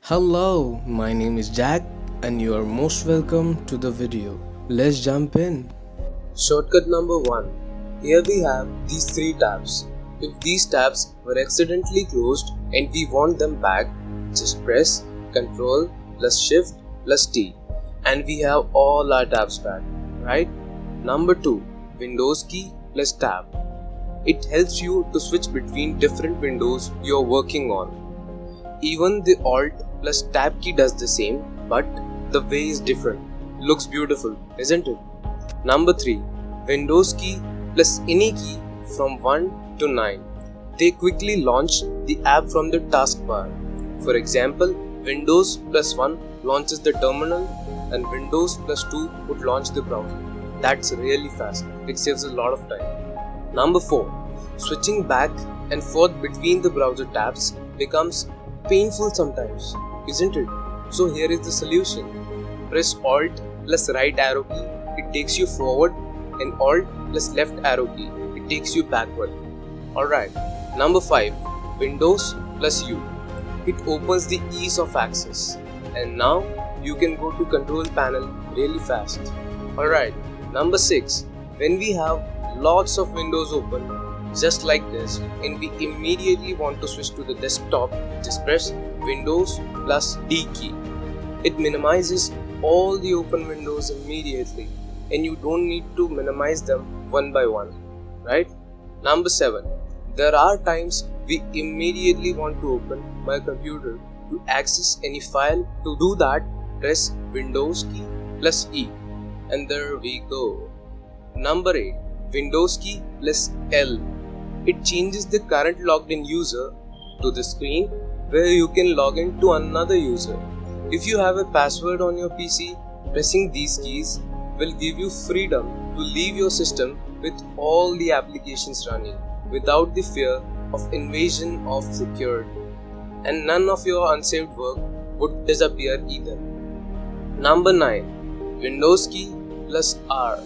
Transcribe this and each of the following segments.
Hello, my name is Jack and you are most welcome to the video. Let's jump in. Shortcut number 1. Here we have these 3 tabs. If these tabs were accidentally closed and we want them back, just press Ctrl plus Shift plus T and we have all our tabs back, right? Number 2. Windows key plus tab. It helps you to switch between different windows you are working on. Even the Alt plus tab key does the same, but the way is different. Looks beautiful, isn't it? Number 3. Windows key plus any key from 1 to 9. They quickly launch the app from the taskbar. For example, Windows plus 1 launches the terminal and Windows plus 2 would launch the browser. That's really fast. It saves a lot of time. Number 4. Switching back and forth between the browser tabs becomes painful sometimes, isn't it? So here is the solution. Press Alt plus right arrow key, it takes you forward, and Alt plus left arrow key, it takes you backward. Alright. Number 5. Windows plus U. It opens the ease of access. And now you can go to control panel really fast. Alright. Number 6. When we have lots of windows open, just like this, and we immediately want to switch to the desktop, just press Windows plus D key. It minimizes all the open windows immediately and you don't need to minimize them one by one, right? Number 7. There are times we immediately want to open my computer to access any file. To do that, press Windows key plus E and there we go. Number 8. Windows key plus L. It changes the current logged in user to the screen where you can log in to another user. If you have a password on your PC, pressing these keys will give you freedom to leave your system with all the applications running without the fear of invasion of security. And none of your unsaved work would disappear either. Number 9. Windows key plus R.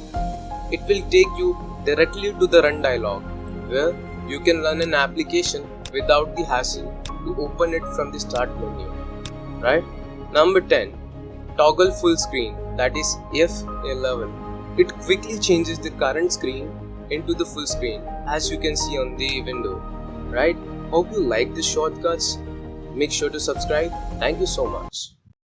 It will take you directly to the run dialog where you can run an application without the hassle to open it from the start menu, right? Number 10. Toggle full screen, that is F11. It quickly changes the current screen into the full screen as you can see on the window, right? Hope you like the shortcuts. Make sure to subscribe. Thank you so much.